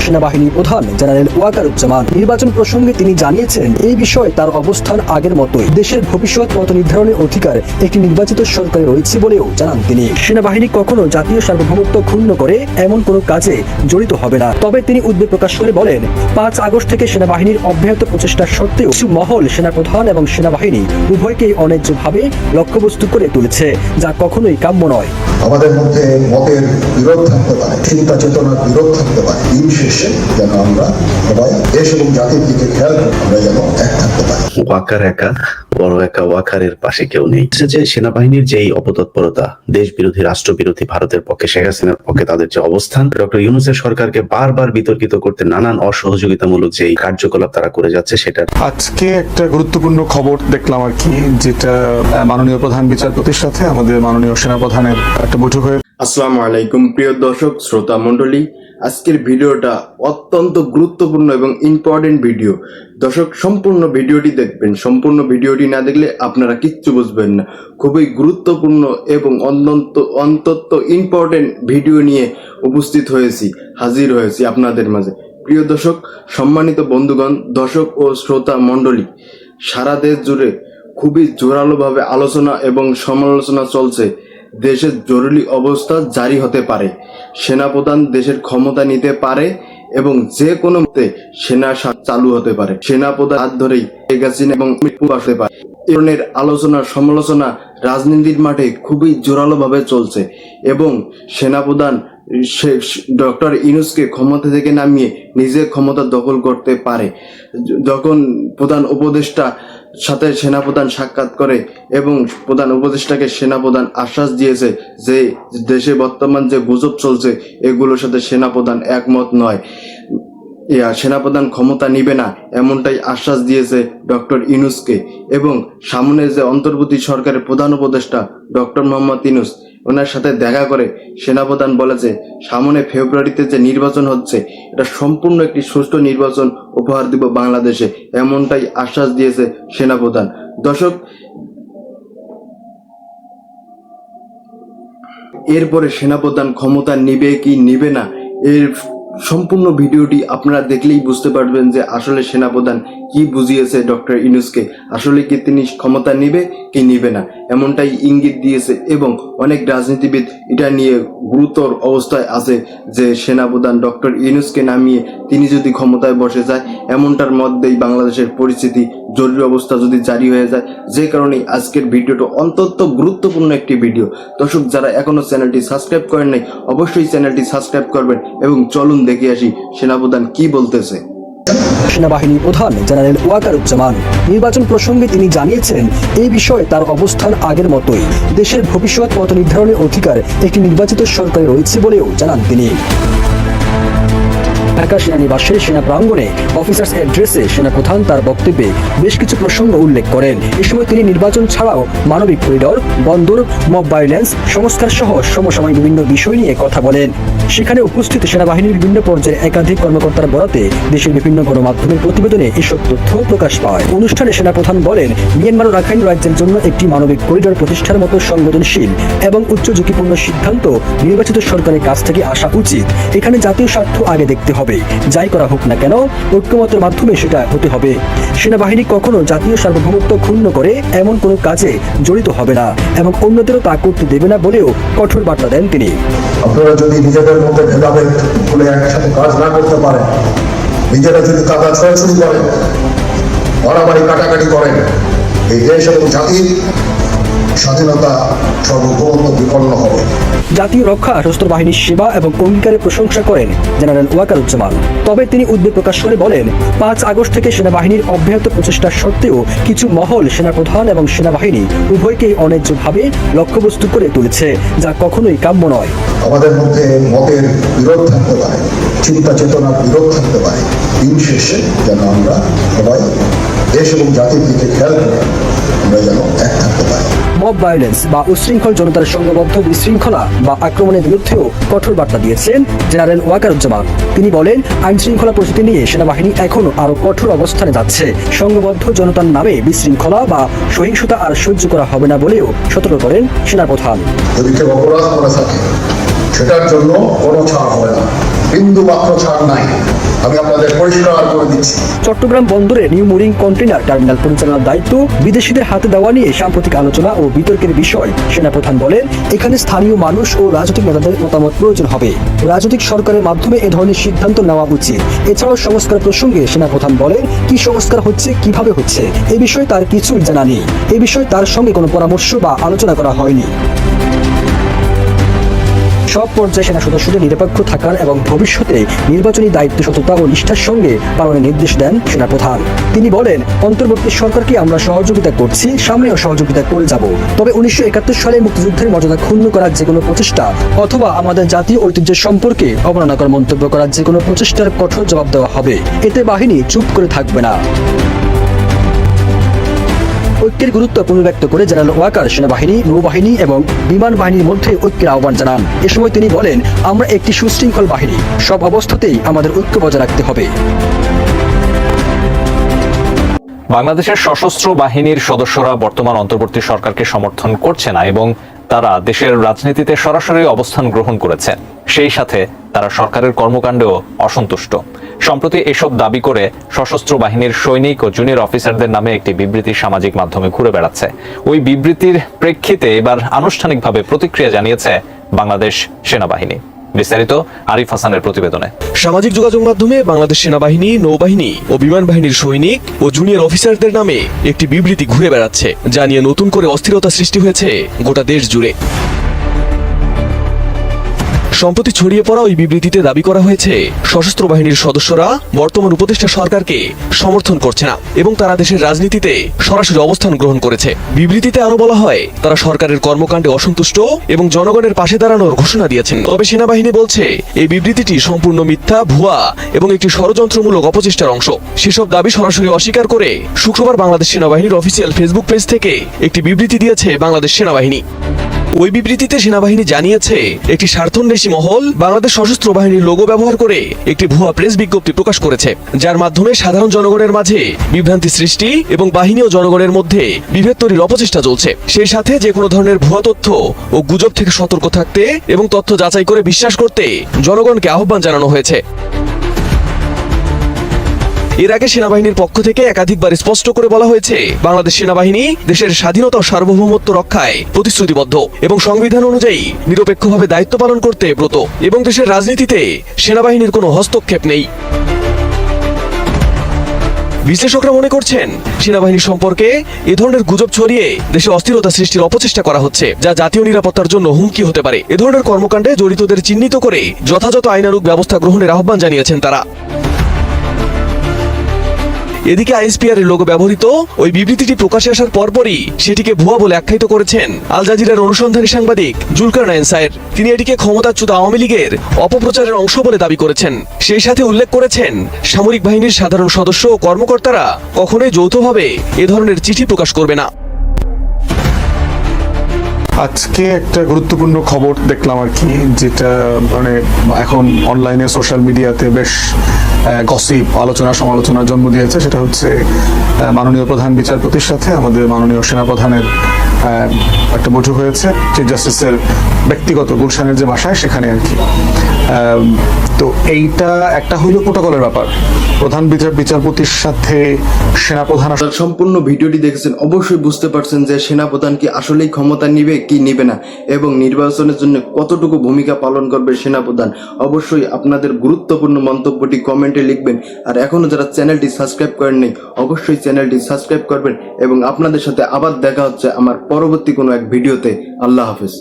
সেনাবাহিনী প্রধান জেনারেল ওয়াকারুজ্জামান নির্বাচন প্রসঙ্গে তিনি জানিয়েছেন, এই বিষয়ে তার অবস্থান আগের মতোই। দেশের ভবিষ্যৎ মত নির্ধারণের অধিকার একটি নির্বাচিত সরকারে রয়েছে বলেও জানান তিনি। সেনাবাহিনী কখনো জাতীয় সার্বভৌমত্ব ক্ষুণ্ণ করে এমন কোনো কাজে জড়িত হবে না। তবে তিনি উদ্বেগ প্রকাশ করে বলেন, 5 আগস্ট থেকে সেনাবাহিনীর অব্যাহত প্রচেষ্টা সত্ত্বেও কিছু মহল সেনাপ্রধান এবং সেনাবাহিনী উভয়কেই অন্যায্যভাবে লক্ষ্যবস্তু করে তুলেছে, যা কখনোই কাম্য নয়। আমাদের মধ্যে মতের বিরোধ থাকতে পারে, চিন্তা চেতনার বিরোধ থাকতে পারে, দিন শেষে যেন আমরা সবাই দেশ এবং জাতির দিকে খেয়াল করে আমরা যেন এক থাকতে পারি। ওয়াকার একা, বড় একা ওয়াকারের পাশে কেউ নেই। যে সেনাবাহিনীর যেই অপতৎপরতা, দেশ বিরোধী, রাষ্ট্র বিরোধী, ভারতের পক্ষে, শেখ হাসিনার পক্ষে তাদের যে অবস্থান, ডক্টর ইউনূসের সরকারকে বারবার বিতর্কিত করতে নানান অসহযোগিতামূলক যে কার্যকলাপ তারা করে যাচ্ছে, সেটা আজকে একটা গুরুত্বপূর্ণ খবর দেখলাম আর কি, যেটা মাননীয় প্রধান বিচারপতির সাথে আমাদের মাননীয় সেনাপ্রধানের একটা বৈঠক হয়ে। আসসালামু আলাইকুম প্রিয় দর্শক শ্রোতা মণ্ডলী, আজকের ভিডিওটা অত্যন্ত গুরুত্বপূর্ণ এবং ইম্পর্টেন্ট ভিডিও। দর্শক সম্পূর্ণ ভিডিওটি দেখবেন, সম্পূর্ণ ভিডিওটি না দেখলে আপনারা কিচ্ছু বুঝবেন না। খুবই গুরুত্বপূর্ণ এবং অন্তত ইম্পর্টেন্ট ভিডিও নিয়ে হাজির হয়েছি আপনাদের মাঝে। প্রিয় দর্শক, সম্মানিত বন্ধুগণ, দর্শক ও শ্রোতা মণ্ডলী, সারা দেশ জুড়ে খুবই জোরালোভাবে আলোচনা এবং সমালোচনা চলছে। দেশের জরুরি অবস্থা জারি হতে পারে, সেনাপ্রধান দেশের ক্ষমতা নিতে পারে এবং যে কোনো মতে সেনা চালু হতে পারে, সেনাপ্রধান হাত ধরেই শেখ হাসিনা এবং আসতে পারে। এ ধরনের আলোচনা সমালোচনা রাজনীতির মাঠে খুবই জোরালোভাবে চলছে এবং সেনাপ্রধান ডক্টর ইউনূসকে ক্ষমতা থেকে নামিয়ে নিজে ক্ষমতা দখল করতে পারে। যখন প্রধান উপদেষ্টা সাথে সেনাপ্রধান সাক্ষাৎ করে এবং প্রধান উপদেষ্টাকে সেনাপ্রধান আশ্বাস দিয়েছে যে দেশে বর্তমান যে গুজব চলছে এগুলোর সাথে সেনাপ্রধান একমত নয়, সেনাপ্রধান ক্ষমতা নিবে না, এমনটাই আশ্বাস দিয়েছে ডক্টর ইউনূসকে। এবং সামনে যে অন্তর্বর্তী সরকারের প্রধান উপদেষ্টা ডক্টর মোহাম্মদ ইউনূস, ওনার সাথে দেখা করে সেনাপ্রধান বলেছে সামনে ফেব্রুয়ারিতে যে নির্বাচন হচ্ছে এটা সম্পূর্ণ একটি সুষ্ঠু নির্বাচন উপহার দিব বাংলাদেশে, এমনটাই আশ্বাস দিয়েছে সেনাপ্রধান। দর্শক, এরপরে সেনাপ্রধান ক্ষমতা নিবে কি নিবে না, এর সম্পূর্ণ ভিডিওটি আপনারা দেখলেই বুঝতে পারবেন যে আসলে সেনাপ্রধান কি বুঝিয়েছে ডক্টর ইউনূসকে, আসলে কি তিনি ক্ষমতা নিবে কি নিবে না, এমনটাই ইঙ্গিত দিয়েছে। এবং অনেক রাজনীতিবিদ এটা নিয়ে গুরুতর অবস্থায় আছে যে সেনাপ্রধান ডক্টর ইউনূসকে নামিয়ে তিনি যদি ক্ষমতায় বসে যায়, এমনটার মধ্যেই বাংলাদেশের পরিস্থিতি জরুরি অবস্থা যদি জারি হয়ে যায়। যে কারণে আজকের ভিডিওটা অত্যন্ত গুরুত্বপূর্ণ একটি ভিডিও। দর্শক, যারা এখনো চ্যানেলটি সাবস্ক্রাইব করেন নাই অবশ্যই চ্যানেলটি সাবস্ক্রাইব করবেন এবং চলুন দেখে আসি সেনাপ্রধান কি বলতেছে। সেনাবাহিনী প্রধান জেনারেল ওয়াকারুজ্জামান নির্বাচন প্রসঙ্গে তিনি জানিয়েছেন, এই বিষয়ে তার অবস্থান আগের মতোই। দেশের ভবিষ্যৎ মত নির্ধারণের অধিকার একটি নির্বাচিত সরকারে রয়েছে বলেও জানান তিনি। ঢাকা সেনানিবাসের সেনা প্রাঙ্গণে অফিসার্স অ্যাড্রেসে সেনাপ্রধান তার বক্তব্যে বেশ কিছু প্রসঙ্গ উল্লেখ করেন। এ সময় তিনি নির্বাচন ছাড়াও মানবিক করিডর, বন্দর, মব ভায়োলেন্স সংস্কার সহ সমসাময়িক বিভিন্ন বিষয় নিয়ে কথা বলেন। সেখানে উপস্থিত সেনাবাহিনীর বিভিন্ন পর্যায়ের একাধিক কর্মকর্তার বরাতে দেশের বিভিন্ন গণমাধ্যমের প্রতিবেদনে এসব তথ্য প্রকাশ পায়। অনুষ্ঠানে সেনাপ্রধান বলেন, মিয়ানমার ও রাখাইন রাজ্যের জন্য একটি মানবিক করিডর প্রতিষ্ঠার মতো সংবেদনশীল এবং উচ্চ ঝুঁকিপূর্ণ সিদ্ধান্ত নির্বাচিত সরকারের কাছ থেকে আসা উচিত। এখানে জাতীয় স্বার্থ আগে দেখতে হবে, যাই করা হোক না কেন ঐক্যমতের মাধ্যমে সেটা হতে হবে। সেনাবাহিনী কখনো জাতীয় সার্বভৌমত্ব ক্ষুণ্ণ করে এমন কোনো কাজে জড়িত হবে না এবং অন্যদেরও তা করতে দেবে না বলেও কঠোর বার্তা দেন তিনি। আপনারা যদি নিজেদের মধ্যে ভেদাভেদ বলে একসাথে কাজ না করতে পারেন, নিজেরা যদি কাদা ছড়াছড়ি করেন, মারামারি কাটাকাটি করেন, এই দেশ এবং জাতির স্বাধীনতা সার্বভৌমত্ব বিপন্ন হবে। জাতীয় রক্ষা সশস্ত্র বাহিনীর সেবা এবং অঙ্গীকারের প্রশংসা করেন জেনারেল ওয়াকারুজ্জামান। তবে তিনি উদ্বেগ প্রকাশ করে বলেন, 5 আগস্ট থেকে সেনাবাহিনীর অব্যাহত প্রচেষ্টা সত্ত্বেও কিছু মহল সেনাপ্রধান এবং সেনাবাহিনী উভয়কেই অন্যায্যভাবে লক্ষ্যবস্তু করে তুলেছে, যা কখনোই কাম্য নয়। আমাদের মধ্যে মতের বিরোধ থাকতে পারে, চিন্তা চেতনার বিরোধ থাকতে পারে, দিন শেষে যেন আমরা সবাই দেশ এবং জাতির দিকে খেয়াল করে আমরা যেন এক থাকতে পারি। মব ভায়োলেন্স বা উশৃঙ্খল জনতার সংঘবদ্ধ বিশৃঙ্খলা বা আক্রমণের বিরুদ্ধেও কঠোর বার্তা দিয়েছেন জেনারেল ওয়াকারুজ্জামান। তিনি বলেন, আইন শৃঙ্খলা পরিস্থিতি নিয়ে সেনাবাহিনী এখনো আরো কঠোর অবস্থানে যাচ্ছে। সংঘবদ্ধ জনতার নামে বিশৃঙ্খলা বা সহিংসতা আর সহ্য করা হবে না বলেও সতর্ক করেন সেনাপ্রধান। যদি কেউ অপরাধ করে থাকে সেটার জন্য কোনো ছাড় হবে না, বিন্দু মাত্র ছাড় নাই, আমি আপনাদের পরিষ্কার করে দিচ্ছি। চট্টগ্রাম বন্দরে নিউ মুরিং কন্টেইনার টার্মিনাল পরিচালনার দায়িত্ব বিদেশিদের হাতে দেওয়া নিয়ে সাম্প্রতিক আলোচনা ও বিতর্কের বিষয় সেনাপ্রধান বলেন, এখানে স্থানীয় মানুষ ও রাজনৈতিক নেতাদের মতামত প্রয়োজন হবে। রাজনৈতিক সরকারের মাধ্যমে এ ধরনের সিদ্ধান্ত নেওয়া উচিত। এছাড়াও সংস্কার প্রসঙ্গে সেনাপ্রধান বলেন, কি সংস্কার হচ্ছে, কিভাবে হচ্ছে এ বিষয়ে তার কিছুই জানা নেই। এ বিষয়ে তার সঙ্গে কোনো পরামর্শ বা আলোচনা করা হয়নি। সব পর্যায়ে সেনা সদস্যদের নিরপেক্ষ থাকার এবং ভবিষ্যতে নির্বাচনী দায়িত্ব সততা ও নিষ্ঠার সঙ্গে পালনের নির্দেশ দেন সেনাপ্রধান। তিনি বলেন, অন্তর্বর্তী সরকারকে আমরা সহযোগিতা করছি, সামনেও সহযোগিতা করে যাব। তবে 1971 সালে মুক্তিযুদ্ধের মর্যাদা ক্ষুণ্ণ করার যে কোনো প্রচেষ্টা অথবা আমাদের জাতীয় ঐতিহ্যের সম্পর্কে অবমাননাকর মন্তব্য করার যে কোনো প্রচেষ্টার কঠোর জবাব দেওয়া হবে। এতে বাহিনী চুপ করে থাকবে না। ঐক্যের গুরুত্ব পুনর্ব্যক্ত করে জেনারেল ওয়াকার সেনাবাহিনী, নৌবাহিনী এবং বিমান বাহিনীর মধ্যে ঐক্যের আহ্বান জানান। এ সময় তিনি বলেন, আমরা একটি সুশৃঙ্খল বাহিনী, সব অবস্থাতেই আমাদের ঐক্য বজায় রাখতে হবে। বাংলাদেশের সশস্ত্র বাহিনীর সদস্যরা বর্তমান অন্তর্বর্তী সরকারকে সমর্থন করছে না এবং তারা দেশের রাজনীতিতে সরাসরি অবস্থান গ্রহণ করেছে। সেই সাথে তারা সরকারের কর্মকাণ্ডেও অসন্তুষ্ট। সম্প্রতি এসব দাবি করে সশস্ত্র বাহিনীর সৈনিক ও জুনিয়র অফিসারদের নামে একটি বিবৃতি সামাজিক মাধ্যমে ঘুরে বেড়াচ্ছে। ওই বিবৃতির প্রেক্ষিতে এবার আনুষ্ঠানিকভাবে প্রতিক্রিয়া জানিয়েছে বাংলাদেশ সেনাবাহিনী। বিস্তারিত আরিফ হাসানের প্রতিবেদনে। সামাজিক যোগাযোগ মাধ্যমে বাংলাদেশ সেনাবাহিনী, নৌবাহিনী ও বিমান বাহিনীর সৈনিক ও জুনিয়র অফিসারদের নামে একটি বিবৃতি ঘুরে বেড়াচ্ছে, যা নিয়ে নতুন করে অস্থিরতা সৃষ্টি হয়েছে গোটা দেশ জুড়ে। সম্প্রতি ছড়িয়ে পড়া ওই বিবৃতিতে দাবি করা হয়েছে, সশস্ত্র বাহিনীর সদস্যরা বর্তমান উপদেষ্টা সরকারকে সমর্থন করছে না এবং তারা দেশের রাজনীতিতে সরাসরি অবস্থান গ্রহণ করেছে। বিবৃতিতে আরো বলা হয়, তারা সরকারের কর্মকাণ্ডে অসন্তুষ্ট এবং জনগণের পাশে দাঁড়ানোর ঘোষণা দিয়েছেন। তবে সেনাবাহিনী বলছে, এই বিবৃতিটি সম্পূর্ণ মিথ্যা, ভুয়া এবং একটি ষড়যন্ত্রমূলক অপচেষ্টার অংশ। সেসব দাবি সরাসরি অস্বীকার করে শুক্রবার বাংলাদেশ সেনাবাহিনীর অফিসিয়াল ফেসবুক পেজ থেকে একটি বিবৃতি দিয়েছে বাংলাদেশ সেনাবাহিনী। ওই বিবৃতিতে সেনাবাহিনী জানিয়েছে, একটি স্বার্থান্বেষী মহল বাংলাদেশ সশস্ত্র বাহিনীর লোগো ব্যবহার করে একটি ভুয়া প্রেস বিজ্ঞপ্তি প্রকাশ করেছে, যার মাধ্যমে সাধারণ জনগণের মাঝে বিভ্রান্তি সৃষ্টি এবং বাহিনী ও জনগণের মধ্যে বিভেদ তৈরির অপচেষ্টা চলছে। সেই সাথে যে কোনো ধরনের ভুয়া তথ্য ও গুজব থেকে সতর্ক থাকতে এবং তথ্য যাচাই করে বিশ্বাস করতে জনগণকে আহ্বান জানানো হয়েছে। এর আগে সেনাবাহিনীর পক্ষ থেকে একাধিকবার স্পষ্ট করে বলা হয়েছে, বাংলাদেশ সেনাবাহিনী দেশের স্বাধীনতা ও সার্বভৌমত্ব রক্ষায় প্রতিশ্রুতিবদ্ধ এবং সংবিধান অনুযায়ী নিরপেক্ষভাবে দায়িত্ব পালন করতে ব্রত এবং দেশের রাজনীতিতে সেনাবাহিনীর কোনো হস্তক্ষেপ নেই। বিশ্লেষকরা মনে করছেন, সেনাবাহিনী সম্পর্কে এ ধরনের গুজব ছড়িয়ে দেশে অস্থিরতা সৃষ্টির অপচেষ্টা করা হচ্ছে, যা জাতীয় নিরাপত্তার জন্য হুমকি হতে পারে। এ ধরনের কর্মকাণ্ডে জড়িতদের চিহ্নিত করে যথাযথ আইনানুগ ব্যবস্থা গ্রহণের আহ্বান জানিয়েছেন তারা। এদিকে আইএসপিআর এর লোগো ব্যবহৃত ওই বিবৃতিটি প্রকাশে আসার পরপরই সেটিকে ভুয়া বলে আখ্যায়িত করেছেন আল জাজিরার অনুসন্ধানী সাংবাদিক জুলকারনাইন সায়ের। তিনি এটিকে ক্ষমতাচ্যুত আওয়ামী লীগের অপপ্রচারের অংশ বলে দাবি করেছেন। সেই সাথে উল্লেখ করেছেন, সামরিক বাহিনীর সাধারণ সদস্য ও কর্মকর্তারা কখনোই যৌথভাবে এ ধরনের চিঠি প্রকাশ করবে না। আজকে একটা গুরুত্বপূর্ণ খবর দেখলাম আর কি, যেটা মানে এখন অনলাইনে সোশ্যাল মিডিয়াতে বেশ গসিপ, আলোচনা সমালোচনার জন্ম দিয়েছে। সেটা হচ্ছে মাননীয় প্রধান বিচারপতির সাথে আমাদের মাননীয় সেনাপ্রধানের একটা বৈঠক হয়েছে চিফ জাস্টিসের ব্যক্তিগত গুলশানের যে বাসায়, সেখানে আর কি। তো এইটা একটা হইল প্রোটোকলের ব্যাপার, প্রধান বিচারপতির সাথে সেনাপ্রধান। সম্পূর্ণ ভিডিওটি দেখেছেন, অবশ্যই বুঝতে পারছেন যে সেনাপ্রধান কি আসলেই ক্ষমতা নিবে কি নিবে না এবং নির্বাচনের জন্য কতটুকু ভূমিকা পালন করবে সেনাপ্রধান। অবশ্যই আপনাদের গুরুত্বপূর্ণ মন্তব্যটি কমেন্টে লিখবেন। আর এখনো যারা চ্যানেলটি সাবস্ক্রাইব করেননি, অবশ্যই চ্যানেলটি সাবস্ক্রাইব করবেন এবং আপনাদের সাথে আবার দেখা হচ্ছে আমার পরবর্তী কোনো এক ভিডিওতে। আল্লাহ হাফেজ।